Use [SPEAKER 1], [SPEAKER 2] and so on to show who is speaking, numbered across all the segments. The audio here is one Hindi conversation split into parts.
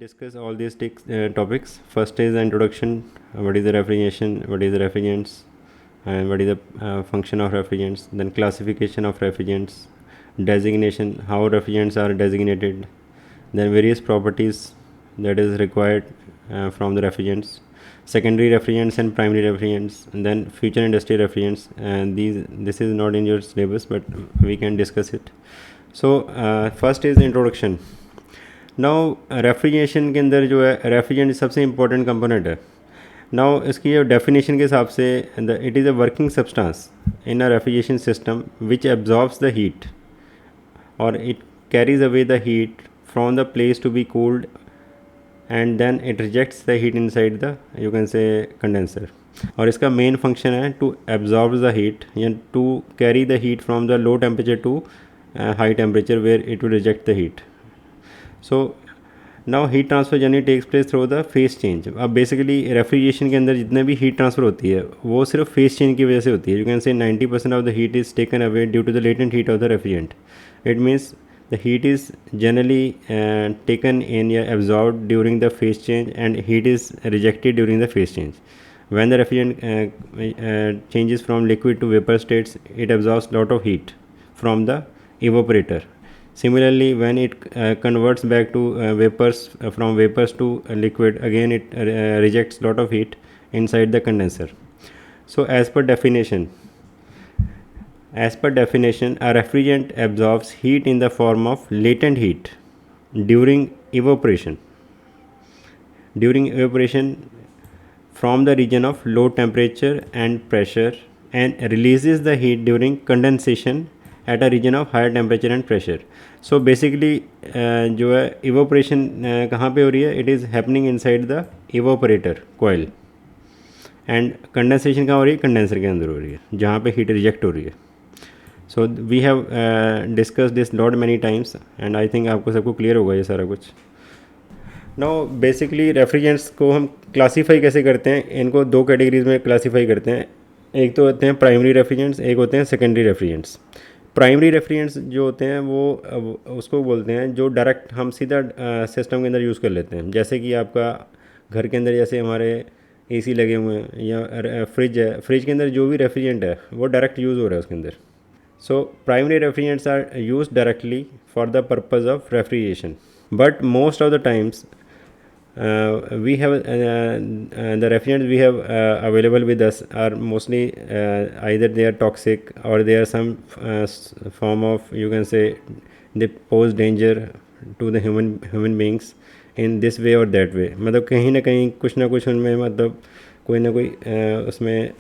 [SPEAKER 1] Discuss all these topics. First is the introduction. What is the refrigeration? What is the refrigerants? And what is the function of refrigerants? Then classification of refrigerants, designation, how refrigerants are designated, then various properties that is required from the refrigerants, secondary refrigerants and primary refrigerants, and then future industrial refrigerants. And this is not in your syllabus, but we can discuss it. So first is the introduction. Now refrigeration के अंदर जो है रेफ्रिजरेंट सबसे इम्पोर्टेंट कंपोनेंट है. नाउ इसकी जो डेफिनेशन के हिसाब से it is a working substance in a refrigeration system which absorbs the heat और it carries away the heat from the place to be cooled and then it rejects the heat inside the you can say condenser. और इसका मेन फंक्शन है टू एब्जॉर्ब द हीट या to carry the heat from the low temperature to high temperature where it will reject the heat. So now heat transfer journey takes place through the phase change. अब बेसिकली रेफ्रिजरेशन के अंदर जितने भी हीट ट्रांसफ़र होती है वो सिर्फ फेस चेंज की वजह से होती है. You can say 90% of the heat is taken away due to the latent heat of the refrigerant. It means the heat is generally taken in या absorbed during the phase change and heat is rejected during the phase change. When the refrigerant changes from liquid to vapor states, it absorbs lot of heat from the evaporator. Similarly, when it converts back to vapors, from vapors to liquid, again it rejects lot of heat inside the condenser. So as per definition, a refrigerant absorbs heat in the form of latent heat during evaporation. During evaporation from the region of low temperature and pressure, and releases the heat during condensation at a region of higher temperature and pressure. So basically जो है evaporation कहाँ पे हो रही है? It is happening inside the evaporator coil, and condensation कहाँ हो रही है? कंडेंसर के अंदर हो रही है जहाँ पे heat reject हो रही है. So we have discussed this lot many times, and I think आपको सबको clear होगा ये सारा कुछ. नाउ बेसिकली रेफ्रिजरेंट्स को हम क्लासीफाई कैसे करते हैं? इनको दो कैटेगरीज में क्लासीफाई करते हैं. एक तो होते हैं प्राइमरी रेफ्रिजरेंट्स, एक होते हैं सेकेंडरी रेफ्रिजरेंट्स. प्राइमरी रेफ्रिजरेंट्स जो होते हैं वो उसको बोलते हैं जो डायरेक्ट हम सीधा सिस्टम के अंदर यूज़ कर लेते हैं. जैसे कि आपका घर के अंदर जैसे हमारे एसी लगे हुए हैं या फ्रिज है, फ्रिज के अंदर जो भी रेफ्रिजरेंट है वो डायरेक्ट यूज़ हो रहा है उसके अंदर. So primary refrigerants are use directly for the purpose of refrigeration, but most of the times we have the refrigerants we have available with us are mostly either they are toxic or they are some form of, you can say, they pose danger to the human beings in this way or that way. मतलब कहीं ना कहीं कुछ ना कुछ उनमें मतलब कोई ना कोई उसमें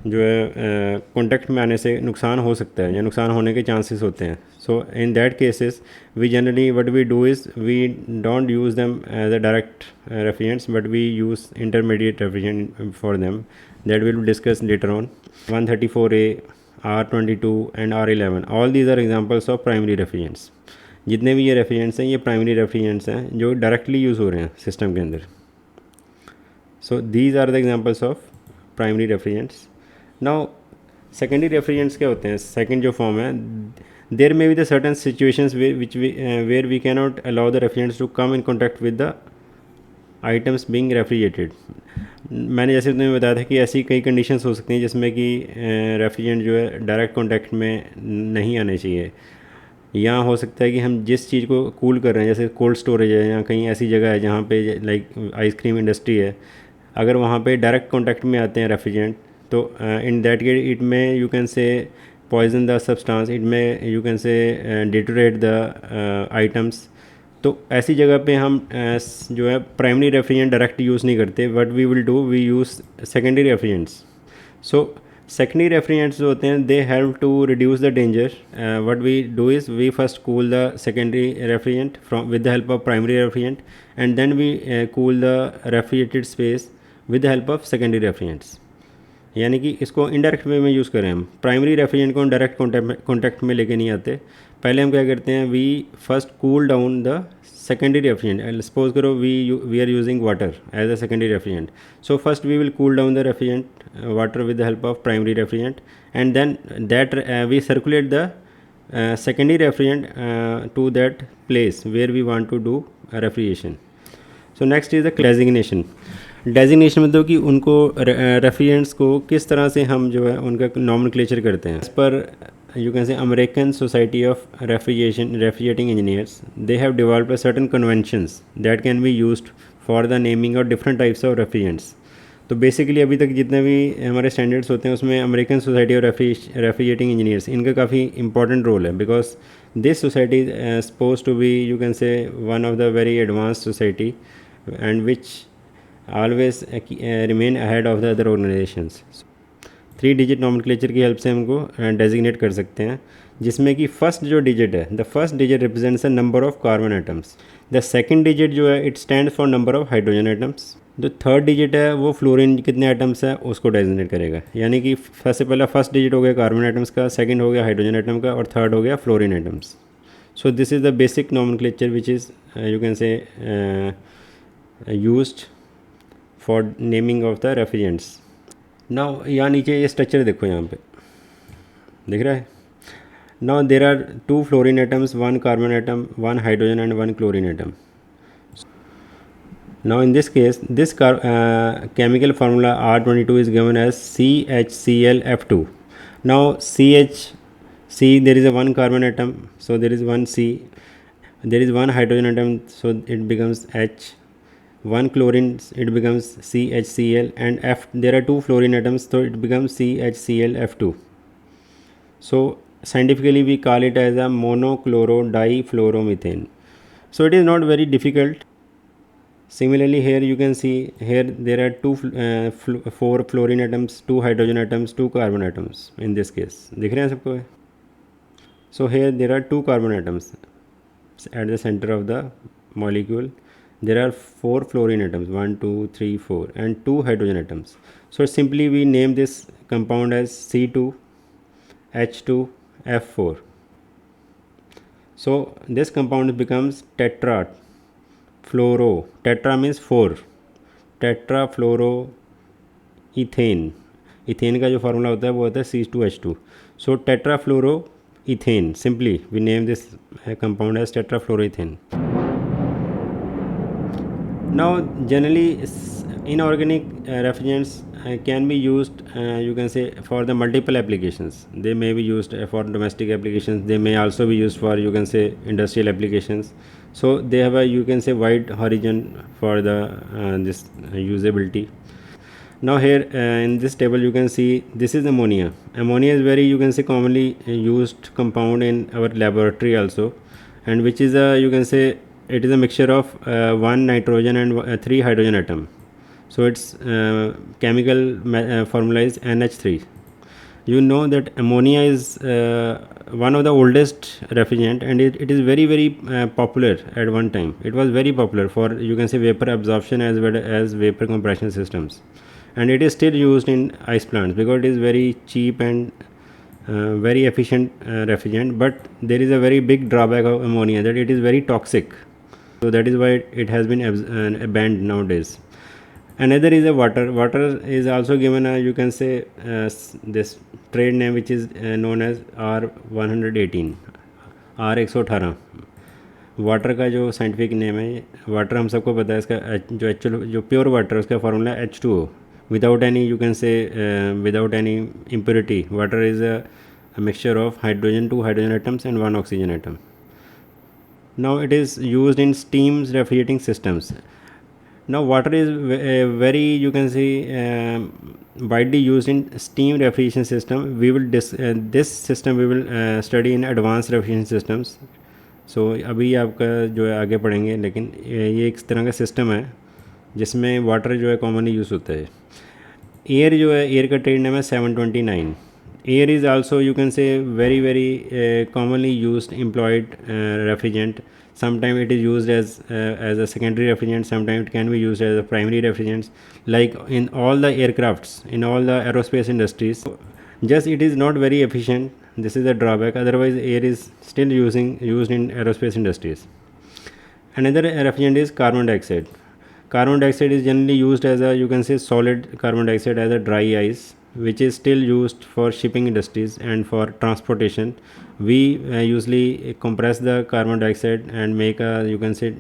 [SPEAKER 1] जो है कॉन्टेक्ट में आने से नुकसान हो सकता है या नुकसान होने के चांसेस होते हैं. So in that cases we generally what we do is we don't use them as a direct refrigerants, but we use intermediate refrigerant for them that will discuss later on. 134A, R22 and R11, all these are examples of primary refrigerants. जितने भी ये रेफ्रिजरेंट्स हैं ये प्राइमरी रेफ्रिजरेंट्स हैं जो डायरेक्टली यूज़ हो रहे हैं सिस्टम के अंदर. So these are the examples of primary refrigerants. Now secondary refrigerants क्या होते हैं? सेकेंड जो फॉर्म है, there may be the certain situations where we can not allow the refrigerants to come in contact with the items being refrigerated. मैंने जैसे तुम्हें बताया था कि ऐसी कई कंडीशंस हो सकती हैं जिसमें कि रेफ्रिजरेंट जो है डायरेक्ट कॉन्टैक्ट में नहीं आने चाहिए. यहाँ हो सकता है कि हम जिस चीज़ को कूल कर रहे हैं, जैसे कोल्ड स्टोरेज है या कहीं ऐसी जगह है जहाँ पे लाइक आइसक्रीम इंडस्ट्री है, अगर वहाँ पे डायरेक्ट कॉन्टैक्ट में आते हैं रेफ्रिजरेंट, तो इन दैट केस इट में you can say poison the substance, it में you can say deteriorate the items. तो ऐसी जगह पे हम जो है प्राइमरी रेफ्रिजरेंट डायरेक्ट यूज़ नहीं करते. What we will do, we use secondary refrigerants. So secondary refrigerants जो होते हैं they help to reduce the danger. What we do is we first cool the secondary refrigerant from with the help of primary refrigerant and then we cool the refrigerated space with the help of secondary refrigerants. यानी कि इसको इनडायरेक्ट वे में यूज़ करें हम. प्राइमरी रेफ्रिजरेंट को डायरेक्ट कॉन्टैक्ट में लेके नहीं आते. पहले हम क्या करते हैं, we first cool down the secondary refrigerant. Suppose करो we are using water as a secondary refrigerant. So first we will cool down the refrigerant water with the help of primary refrigerant, and then that we circulate the secondary refrigerant to that place where we want to do refrigeration. So next is the designation. Designation मतलब कि उनको रेफ्रिजरेंट्स को किस तरह से हम जो है उनका नॉमेनक्लेचर करते हैं. इस पर you can say American Society of Refrigerating Engineers, they have developed a certain conventions that can be used for the naming of different types of refrigerants. तो बेसिकली अभी तक जितने भी हमारे स्टैंडर्ड्स होते हैं उसमें American society of refrigerating engineers इनका काफ़ी इंपॉर्टेंट रोल है, because this society is suppose to be you can say one of the very advance society and which always remain ahead of the other organisations. 3 digit nomenclature की हेल्प से हमको डेजिग्नेट कर सकते हैं, जिसमें कि फर्स्ट जो डिजिट है, the first digit represents the number of carbon atoms. The second digit जो है it stands for number of hydrogen atoms. जो थर्ड डिजिट है वो फ्लोरीन कितने एटम्स है उसको डेजिग्नेट करेगा. यानी कि सबसे पहला फर्स्ट डिजिट हो गया कार्बन एटम्स का, सेकंड हो गया हाइड्रोजन एटम का, और थर्ड हो गया fluorine atoms. So this is the basic nomenclature which is you can से used for naming of the refrigerants. Now यहाँ नीचे ये स्ट्रक्चर देखो, यहाँ पे दिख रहा है. Now there are 2 fluorine atoms, 1 carbon atom, 1 hydrogen and 1 chlorine atom. Now in this case, this chemical formula R22 is given as CHClF2. Now there is a 1 carbon atom, so there is 1 C. There is 1 hydrogen atom, so it becomes H. 1 chlorine, it becomes CHCl, and F. There are 2 fluorine atoms, so it becomes CHClF2. So scientifically we call it as a monochloro-difluoromethane. So it is not very difficult. Similarly, here you can see here there are 4 fluorine atoms, 2 hydrogen atoms, 2 carbon atoms in this case. दिख रहे हैं सबको? So here there are 2 carbon atoms at the center of the molecule. There are 4 fluorine atoms, 1, 2, 3, 4, and 2 hydrogen atoms. So simply we name this compound as C2H2F4. So this compound becomes tetrafluoro. Tetra means 4. Tetrafluoroethane. Ethane का जो फार्मूला होता है वो होता है C2H2. So tetrafluoroethane, simply we name this compound as tetrafluoroethane. Now generally inorganic refrigerants can be used you can say for the multiple applications. They may be used for domestic applications, they may also be used for you can say industrial applications. So they have a you can say wide horizon for the this usability. Now here in this table you can see this is ammonia. Ammonia is very you can say commonly used compound in our laboratory also, and which is a you can say it is a mixture of 1 nitrogen and 3 hydrogen atom. So its chemical formula is NH3. You know that ammonia is one of the oldest refrigerant, and it is very popular at one time. It was very popular for you can say vapor absorption as well as vapor compression systems, and it is still used in ice plants because it is very cheap and very efficient refrigerant. But there is a very big drawback of ammonia, that it is very toxic. So that is why it has been banned nowadays. Another is a water. Water is also given a you can say this trade name which is known as R118. R118 water का जो साइंटिफिक नेम है. वाटर हम सबको पता है, इसका जो एक्चुअल जो प्योर वाटर है उसका formula H2O without any you can say without any impurity. Water is a mixture of hydrogen, 2 hydrogen atoms and 1 oxygen atom. Now it is used in steam refrigerating systems. Now water is very you can say widely used in steam refrigeration system. We will this system we will study in advanced refrigeration systems. So अभी आपका जो है आगे पढ़ेंगे, लेकिन ये एक तरह का सिस्टम है जिसमें वाटर जो है कॉमनली यूज़ होता है. एयर जो है, एयर का ट्रेड नेम है 729. Air is also you can से very commonly used employed refrigerant. Sometimes it is used as a secondary refrigerant, sometimes it can be used as a primary refrigerant, like in all the aircrafts, in all the aerospace industries. Just it is not very efficient, this is a drawback, otherwise air is still used in aerospace industries. Another refrigerant is carbon dioxide. Carbon dioxide is generally used as a, you can say, solid carbon dioxide as a dry ice, which is still used for shipping industries and for transportation. We usually compress the carbon dioxide and make a, you can say,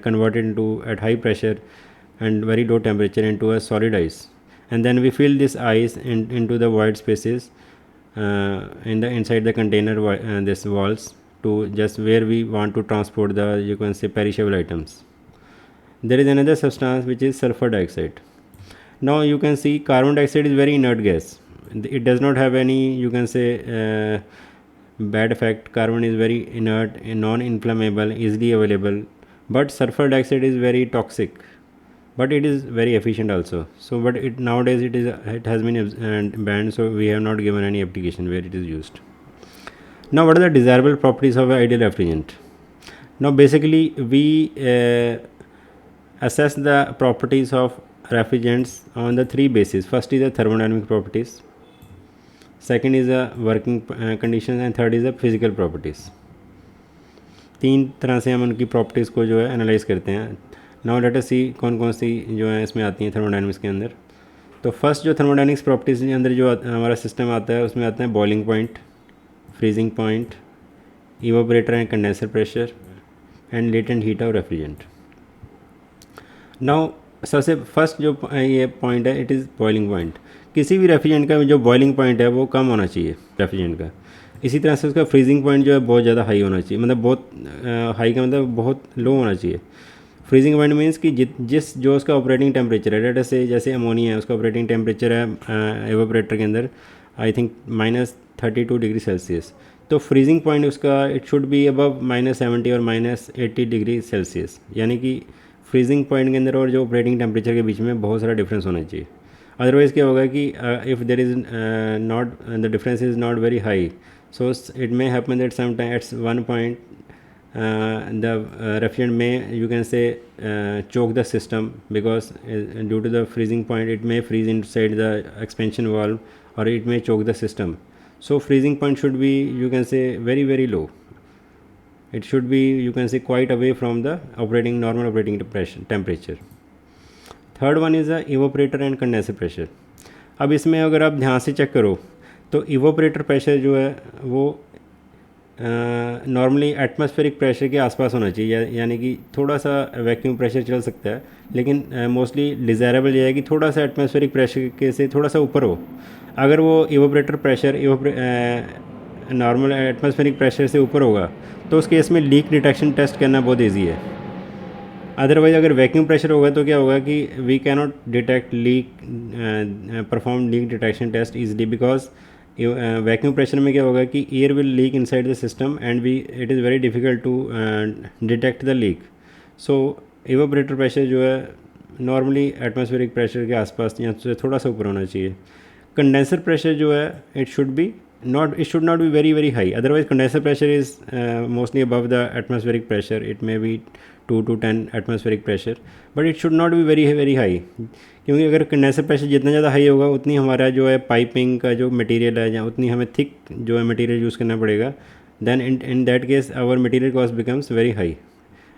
[SPEAKER 1] convert it into at high pressure and very low temperature into a solid ice, and then we fill this ice into the void spaces in the inside the container this walls, to just where we want to transport the, you can say, perishable items. There is another substance which is sulfur dioxide. Now you can see carbon dioxide is very inert gas. It does not have any, you can say, bad effect. Carbon is very inert, non-inflammable, easily available. But sulfur dioxide is very toxic, but it is very efficient also. So but it nowadays it has been banned, so we have not given any application where it is used. Now what are the desirable properties of an ideal refrigerant? Now basically we assess the properties of refrigerants on the three bases. First is the thermodynamic properties, second is the working conditions, and third is the physical properties. तीन तरह से हम उनकी प्रॉपर्टीज़ को जो है एनालाइज करते हैं. नाउ लेट अस सी कौन कौन सी जो है इसमें आती हैं थर्मोडायनेमिक्स के अंदर. तो फर्स्ट जो थर्मोडायनेमिक्स प्रॉपर्टीज़ के अंदर जो हमारा सिस्टम आता है, उसमें आता है boiling point, freezing point, evaporator and condenser pressure, and latent heat of refrigerant. Now सबसे फर्स्ट जो ये पॉइंट है, इट इज़ बॉइलिंग पॉइंट. किसी भी रेफ्रिजरेंट का जो बॉइलिंग पॉइंट है वो कम होना चाहिए रेफ्रिजरेंट का. इसी तरह से उसका फ्रीजिंग पॉइंट जो है बहुत ज़्यादा हाई होना चाहिए, मतलब बहुत हाई का मतलब बहुत लो होना चाहिए. फ्रीजिंग पॉइंट मीन्स कि जिस जो उसका ऑपरेटिंग टेम्परेचर है, डेटा से जैसे अमोनिया है, उसका ऑपरेटिंग टेम्परेचर है एवापोरेटर के अंदर आई थिंक -32 डिग्री सेल्सियस. तो फ्रीजिंग पॉइंट उसका इट शुड बी अबव -70 और -80 डिग्री सेल्सियस. यानी कि फ्रीजिंग पॉइंट के अंदर और जो ऑपरेटिंग टेम्परेचर के बीच में बहुत सारा डिफरेंस होना चाहिए. अदरवाइज़ क्या होगा कि if there is not the difference is not very high, so it may happen that sometimes at one point the refrigerant may, you can say, choke the system, because due to the freezing point it may freeze inside the expansion valve, or it may choke the system. So freezing point should be, you can say, very low. It should be, you can say, quite away from the normal operating temperature. Third one is the evaporator and condenser pressure. अब इसमें अगर आप ध्यान से चेक करो तो इवोपरेटर प्रेशर जो है वो नॉर्मली एटमॉस्फेरिक प्रेशर के आसपास होना चाहिए, यानी कि थोड़ा सा वैक्यूम प्रेशर चल सकता है, लेकिन मोस्टली डिज़ायरेबल ये है कि थोड़ा सा एटमॉस्फेरिक प्रेशर के से थोड़ा सा ऊपर हो. अगर वो evaporator pressure normal atmospheric pressure से ऊपर होगा तो उस केस में लीक डिटेक्शन टेस्ट करना बहुत ईजी है. अदरवाइज़ अगर वैक्यूम प्रेशर होगा तो क्या होगा कि we can not detect leak, perform leak detection test easily, because vacuum pressure में क्या होगा कि air will leak inside the system and it is very difficult to detect the leak. So evaporator pressure जो है नॉर्मली एटमॉस्फेरिक प्रेशर के आसपास या से थोड़ा सा ऊपर होना चाहिए. कंडेंसर प्रेशर जो है it should not be very high. Otherwise condenser pressure is mostly above the atmospheric pressure. It may be 2 to 10 atmospheric pressure, but it should not be very high. क्योंकि अगर कंडेंसर प्रेशर जितना ज़्यादा हाई होगा उतनी हमारा जो है पाइपिंग का जो मटेरियल है, या उतनी हमें थिक जो है मटेरियल यूज़ करना पड़ेगा. Then in that case our material cost becomes very high,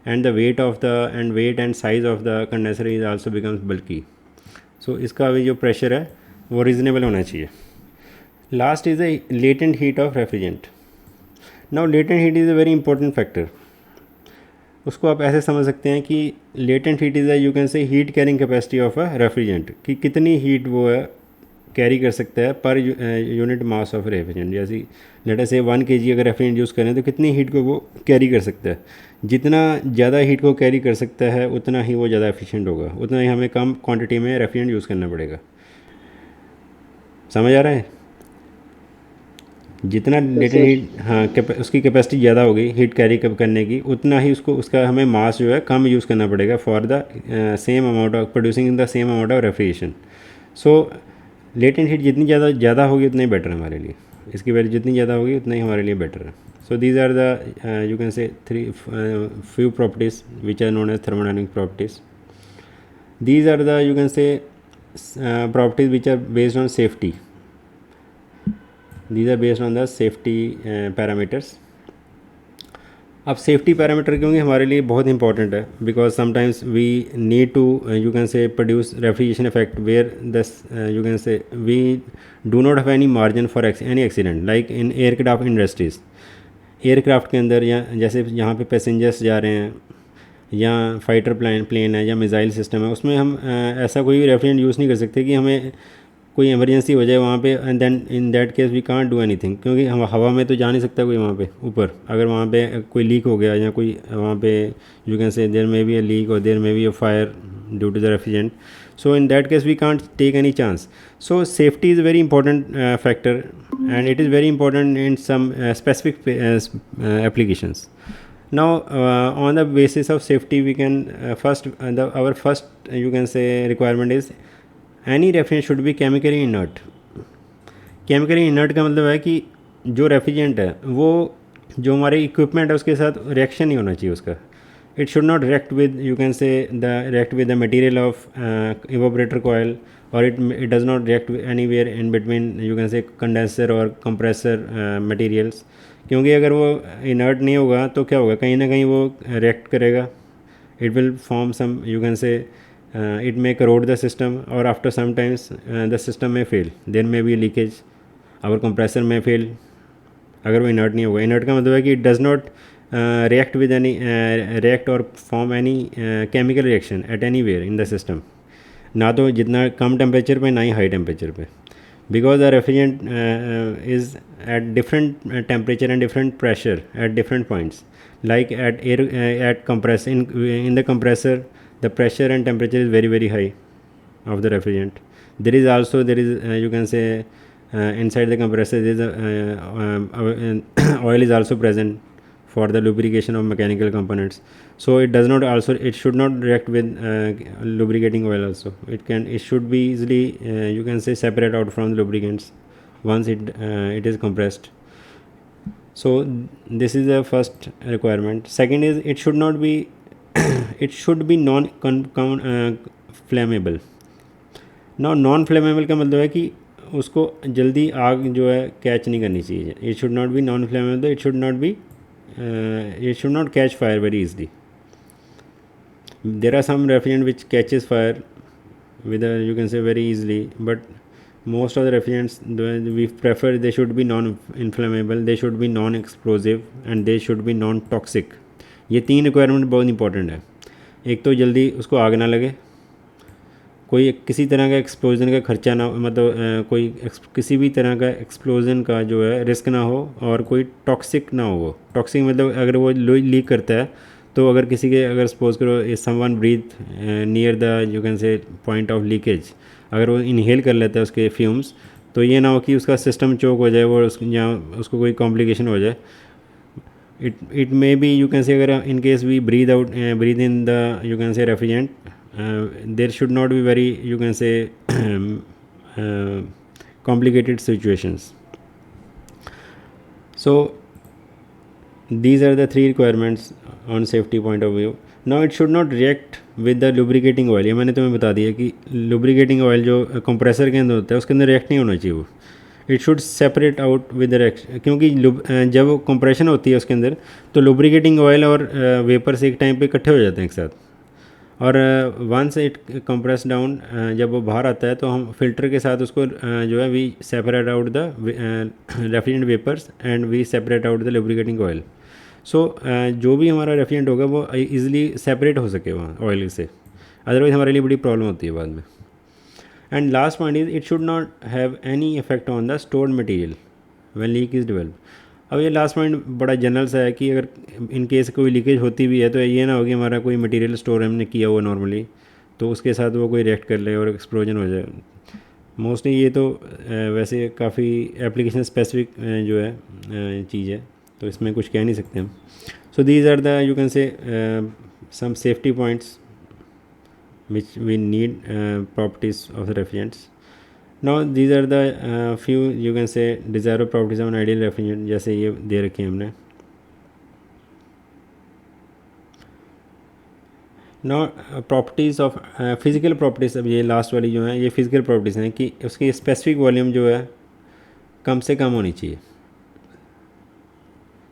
[SPEAKER 1] and the weight and size of the condenser is also becomes bulky. So इसका भी जो प्रेशर है वो रीजनेबल होना चाहिए. Last is the latent heat of refrigerant. Now latent heat is a very important factor. उसको आप ऐसे समझ सकते हैं कि latent heat is a, you can say, heat carrying capacity of a refrigerant, कि कितनी हीट वो है कैरी कर सकता है per unit mass of refrigerant. जैसे लेट अस से 1 kg अगर रेफ्रिजरेंट यूज़ करें तो कितनी हीट को वो कैरी कर सकता है. जितना ज़्यादा हीट को कैरी कर सकता है उतना ही वो ज़्यादा एफिशिएंट होगा, उतना ही हमें कम क्वांटिटी में रेफ्रिजरेंट यूज़ करना पड़ेगा. समझ आ रहा है? जितना लेटेंट हीट, हाँ, उसकी कैपेसिटी ज़्यादा होगी हीट कैरी करने की, उतना ही उसका हमें मास जो है कम यूज़ करना पड़ेगा for the same amount of producing the same amount of refrigeration. So latent heat जितनी ज़्यादा होगी उतना ही बेटर है हमारे लिए, इसकी वैल्यू जितनी ज़्यादा होगी उतना ही हमारे लिए बेटर है. So these are the you can say few properties which are known as thermodynamic properties. These are the you can say properties which are based on safety. These are based on the safety parameters. अब सेफ्टी पैरामीटर क्योंकि हमारे लिए बहुत इंपॉर्टेंट है, because sometimes we need to you can say produce refrigeration effect where thus you can say we do not have any margin for any accident, like in aircraft industries. Aircraft के अंदर या जैसे यहाँ पे पैसेंजर्स जा रहे हैं या फाइटर प्लेन है या मिसाइल सिस्टम है, उसमें हम ऐसा कोई भी रेफ्रिजरेंट यूज़ नहीं कर सकते कि हमें कोई इमरजेंसी हो जाए वहाँ पे, and then in that case we can't do anything, क्योंकि हम हवा में तो जा नहीं सकता कोई वहाँ पे ऊपर. अगर वहाँ पे कोई लीक हो गया या कोई वहाँ पे you can say there may be a leak और there may be a fire due to the refrigerant, so in that case we can't take any chance. So safety is very important factor and it is very important in some specific applications. Now on the basis of safety we can our first you can say requirement is any refrigerant should be chemically inert. chemically inert का मतलब है कि जो रेफ्रिजरेंट है वो जो हमारे इक्विपमेंट है उसके साथ रिएक्शन नहीं होना चाहिए उसका. It should not react with you can say react with the material of evaporator coil, or it does not react anywhere in between you can say condenser or compressor materials. क्योंकि अगर वो inert नहीं होगा तो क्या होगा, कहीं ना कहीं वो react करेगा. It will form some you can say it may corrode the system, or after sometimes the system may fail, there may be leakage, our compressor may fail अगर वो inert नहीं होगा. inert का मतलब है कि it does not react with any react or form any chemical reaction at anywhere in the system, ना तो जितना कम टेम्परेचर पे ना ही हाई टेम्परेचर पे, because the refrigerant is at different temperature and different pressure at different points, like at compressor in the compressor the pressure and temperature is very very high of the refrigerant. There is you can say inside the compressor there is oil is also present for the lubrication of mechanical components, so it should not react with lubricating oil also. It should be easily you can say separate out from the lubricants once it is compressed. So this is the first requirement. Second is it should not be it should be non flammable. Now non flammable का मतलब है कि उसको जल्दी आग जो है कैच नहीं करनी चाहिए. It should not be non flammable, it should not catch fire very easily. There are some refrigerant which catches fire with you can say very easily, but most of the refrigerants we prefer they should be non-inflammable, they should be non-explosive, and they should be non-toxic. ये 3 रिक्वायरमेंट बहुत इंपॉर्टेंट है. एक तो जल्दी उसको आग ना लगे, कोई किसी तरह का एक्सप्लोजन का खर्चा ना, मतलब कोई किसी भी तरह का एक्सप्लोजन का जो है रिस्क ना हो, और कोई टॉक्सिक ना हो. वो टॉक्सिक मतलब अगर वो लीक करता है तो अगर किसी के अगर सपोज करो someone breathe near the you can say point of leakage, अगर वो इनहेल कर लेता है उसके फ्यूम्स, तो ये ना हो कि उसका सिस्टम चोक हो जाए, वो उसको कोई कॉम्प्लिकेशन हो जाए. It may be you can say अगर in case we breathe in the you can say refrigerant, there should not be very you can say complicated situations. So these are the 3 requirements on safety point of view. Now it should not react with the lubricating oil. ये मैंने तुम्हें बता दिया कि lubricating oil जो कंप्रेसर के अंदर होता है उसके अंदर रिएक्ट नहीं होना चाहिए. वो it should separate out with the reaction, क्योंकि जब कंप्रेशन होती है उसके अंदर तो लुब्रिकेटिंग ऑयल और वेपर्स एक टाइम पे इकट्ठे हो जाते हैं एक साथ, और वंस इट कंप्रेस डाउन जब वो बाहर आता है तो हम फिल्टर के साथ उसको जो है we separate out the refrigerant vapours and we separate out the lubricating oil. So जो भी हमारा रेफ्रिजरेंट होगा वो ईजिली सेपरेट हो सके वहाँ ऑयल से, अदरवाइज़ हमारे लिए बड़ी प्रॉब्लम होती है बाद में. And last point is it should not have any effect on the stored material when leak is develop. अब ये लास्ट पॉइंट बड़ा जनरल सा है कि अगर इन केस कोई लीकेज होती भी है तो ये ना हो कि हमारा कोई मटेरियल स्टोर हमने किया हुआ नॉर्मली तो उसके साथ वो कोई रिएक्ट कर ले और एक्सप्लोजन हो जाए. मोस्टली ये तो वैसे काफ़ी एप्लीकेशन स्पेसिफिक जो है चीज़ है, तो इसमें कुछ कह नहीं सकते हम. So these are the you can say some safety points which we need properties of the refrigerants. Now these are the few you can say desirable properties of an ideal refrigerant, जैसे ये दे रखी है हमने। Now properties of physical properties, अब ये लास्ट वाली जो है ये फिज़िकल प्रॉपर्टीज़ हैं कि उसकी स्पेसिफिक वॉल्यूम जो है कम से कम होनी चाहिए।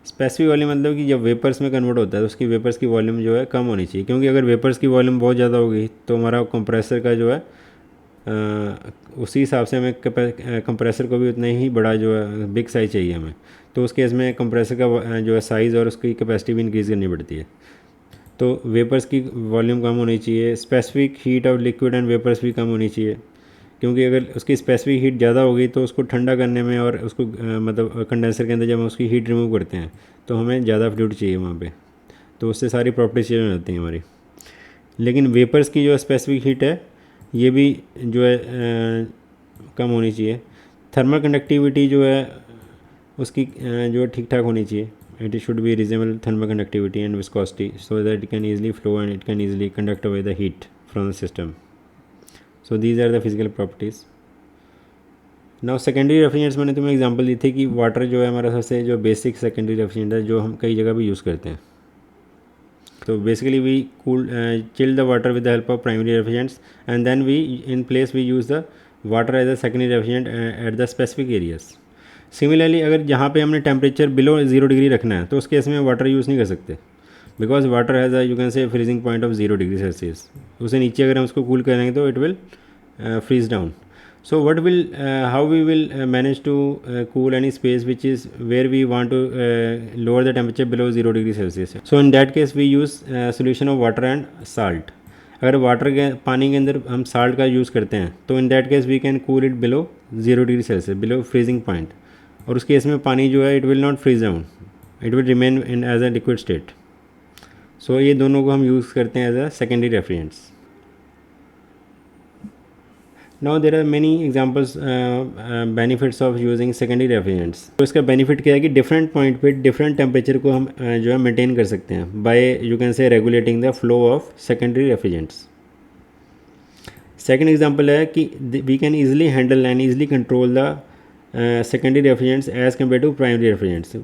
[SPEAKER 1] स्पेसिफिक वॉल्यूम मतलब कि जब वेपर्स में कन्वर्ट होता है तो उसकी वेपर्स की वॉल्यूम जो है कम होनी चाहिए, क्योंकि अगर वेपर्स की वॉल्यूम बहुत ज़्यादा होगी तो हमारा कंप्रेसर का जो है उसी हिसाब से हमें कंप्रेसर को भी उतना ही बड़ा जो है बिग साइज़ चाहिए हमें, तो उस केस में कंप्रेसर का जो है साइज़ और उसकी कैपेसिटी भी इंक्रीज़ करनी पड़ती है। तो वेपर्स की वॉल्यूम कम होनी चाहिए, specific heat of liquid and vapours भी कम होनी चाहिए, क्योंकि अगर उसकी स्पेसिफिक हीट ज़्यादा होगी तो उसको ठंडा करने में और उसको मतलब कंडेंसर के अंदर जब हम उसकी हीट रिमूव करते हैं तो हमें ज़्यादा फ्लूइड चाहिए वहाँ पे, तो उससे सारी प्रॉपर्टीज चेंज हो जाती हैं हमारी। लेकिन वेपर्स की जो स्पेसिफिक हीट है ये भी जो है कम होनी चाहिए। थर्मल कंडक्टिविटी जो है उसकी जो ठीक ठाक होनी चाहिए, it should be reasonable thermal conductivity and viscosity so that it can easily flow and it can easily conduct away the heat from the system. So these are the physical properties. Now secondary refrigerants मैंने तुम्हें एग्जांपल दी थी कि वाटर जो है हमारा सबसे जो बेसिक सेकेंडरी रेफ्रिजरेंट है जो हम कई जगह भी यूज़ करते हैं। तो basically we cool chill the water with the help of primary refrigerants and then we in place we use the water as a secondary refrigerant at the specific areas. Similarly अगर जहाँ पे हमने टेम्परेचर बिलो 0 डिग्री रखना है तो उस केस में वाटर यूज़ नहीं कर सकते, because water has a you can से freezing point of 0 degree Celsius. उसे नीचे अगर हम उसको कूल करेंगे तो it will freeze down. So what will how we will manage to cool any space which is where we want to lower the temperature below 0 degree Celsius. So in that case we use solution of water and salt. अगर वाटर के पानी के अंदर हम साल्ट का यूज़ करते हैं तो in that case we can cool it below 0 degree Celsius, below freezing point, और उस केस में पानी जो है it will not freeze down, it will remain in as a liquid state. So ये दोनों को हम यूज़ करते हैं as a secondary refrigerants. Now there are many examples benefits of using secondary refrigerants. तो इसका बेनिफिट क्या है कि डिफरेंट पॉइंट पे डिफरेंट टेम्परेचर को हम जो है मेंटेन कर सकते हैं by you can say regulating the flow of secondary refrigerants. Second example है कि we can easily handle and easily control the secondary refrigerants as compare to primary refrigerants,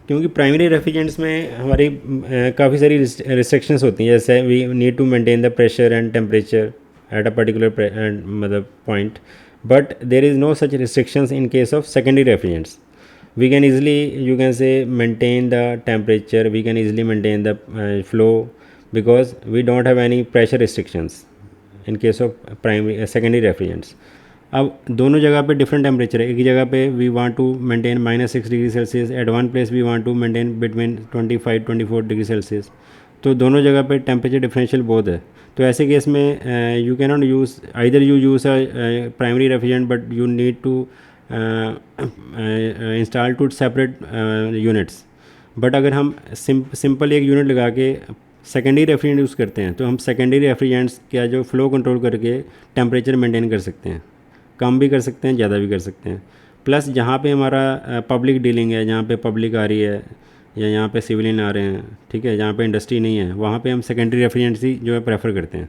[SPEAKER 1] क्योंकि प्राइमरी रेफ्रिजरेंट्स में हमारी काफ़ी सारी रिस्ट्रिक्शंस होती हैं, जैसे we need to maintain the pressure and temperature at a particular मतलब point, but there is no such restrictions in case of secondary refrigerants. We can easily you can say maintain the temperature, we can easily maintain the flow because we don't have any pressure restrictions in case of primary secondary refrigerants. अब दोनों जगह पे डिफरेंट टेम्परेचर है, एक ही जगह पे we want to maintain -6 degree Celsius, at one place we want to maintain between 25-24 degree Celsius, तो दोनों जगह पे टेम्परेचर डिफरेंशियल बहुत है। तो ऐसे केस में you can not use either you use a primary refrigerant but you need to install two separate units. But अगर हम सिंपल एक यूनिट लगा के सेकेंडरी रेफ्रिजरेंट यूज़ करते हैं तो हम सेकेंडरी रेफ्रिजरेंट्स का जो फ्लो कंट्रोल करके टेम्परेचर मेंटेन कर सकते हैं, कम भी कर सकते हैं, ज़्यादा भी कर सकते हैं। प्लस जहाँ पे हमारा पब्लिक डीलिंग है, जहाँ पे पब्लिक आ रही है या यहाँ पे सिविलियन आ रहे हैं, ठीक है, जहाँ पे इंडस्ट्री नहीं है, वहाँ पे हम सेकेंडरी रेफ्रिजरेंट्स ही जो है प्रेफर करते हैं,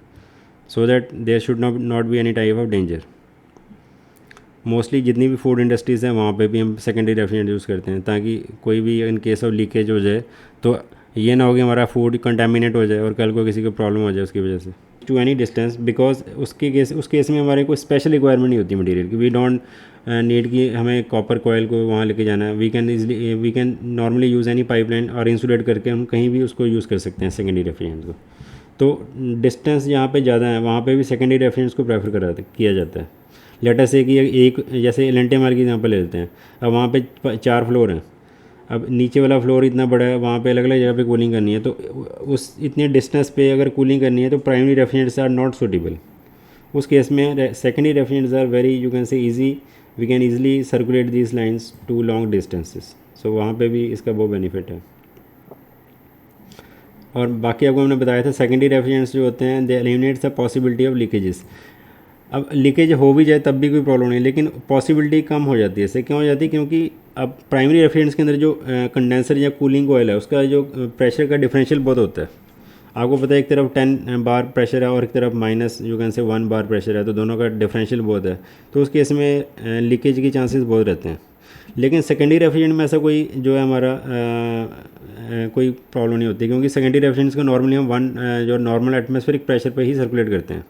[SPEAKER 1] so that there should not be any type of danger. Mostly जितनी भी फूड इंडस्ट्रीज़ हैं वहाँ पे भी हम सेकेंडरी रेफ्रिजरेंट यूज़ करते हैं, ताकि कोई भी इन केस ऑफ लीकेज हो जाए तो ये ना हो कि हमारा फूड कंटेमिनेट हो जाए और कल को किसी को प्रॉब्लम हो जाए उसकी वजह से। टू एनी डिस्टेंस, बिकॉज उस केस में हमारे कोई स्पेशल रिक्वायरमेंट नहीं होती मटेरियल की, वी डोंट नीड कि हमें कॉपर कॉयल को वहाँ लेके जाना है, we can normally use any pipeline और इंसुलेट करके हम कहीं भी उसको यूज़ कर सकते हैं सेकेंडरी रेफ्रिजरेंट को। तो डिस्टेंस जहाँ पे ज़्यादा है वहाँ पे भी सेकेंडरी रेफ्रिजरेंट्स को प्रेफर किया जाता है। लेटर से कि एक जैसे एलेंटे मार की एग्जांपल ले लेते हैं, अब वहाँ पे 4 फ्लोर हैं, अब नीचे वाला फ्लोर इतना बड़ा है, वहाँ पे अलग अलग जगह पे कूलिंग करनी है, तो उस इतने डिस्टेंस पे अगर कूलिंग करनी है तो primary refrigerants are not suitable. उस केस में secondary refrigerants are very you can say easy, we can easily circulate these lines to long distances. So वहाँ पे भी इसका बहुत बेनिफिट है। और बाकी आपको हमने बताया था सेकेंडरी रेफ्रिजरेंट्स जो होते हैं they eliminate the possibility of leakages. अब लीकेज हो भी जाए तब भी कोई प्रॉब्लम नहीं, लेकिन पॉसिबिलिटी कम हो जाती है। इससे क्यों हो जाती है? क्योंकि अब प्राइमरी रेफ्रिजरेंट्स के अंदर जो कंडेंसर या कूलिंग ऑयल है उसका जो प्रेशर का डिफरेंशियल बहुत होता है। आपको पता है एक तरफ 10 बार प्रेशर है और एक तरफ माइनस यू कैन से 1 बार प्रेशर है, तो दोनों का डिफरेंशियल बहुत है, तो उस केस में लीकेज की चांसेस बहुत रहते हैं। लेकिन सेकेंडरी रेफ्रिजरेंट में ऐसा कोई जो है हमारा कोई प्रॉब्लम नहीं होती, क्योंकि सेकेंडरी रेफ्रिजरेंट्स को नॉर्मली हम जो नॉर्मल एटमॉस्फेरिक प्रेशर पे ही सर्कुलेट करते हैं,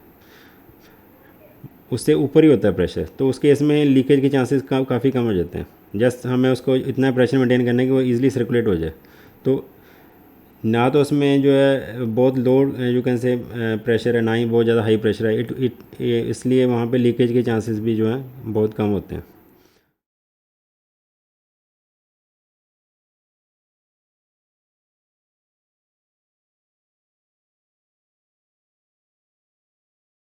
[SPEAKER 1] उससे ऊपर ही होता है प्रेशर, तो उस केस में लीकेज के चांसेस काफ़ी कम हो जाते हैं। जस्ट हमें उसको इतना प्रेशर मेंटेन करना है कि वो ईज़िली सर्कुलेट हो जाए, तो ना तो उसमें जो है बहुत लो यू कैन से प्रेशर है, ना ही बहुत ज़्यादा हाई प्रेशर है, इसलिए वहाँ पे लीकेज के चांसेस भी जो हैं बहुत कम होते हैं।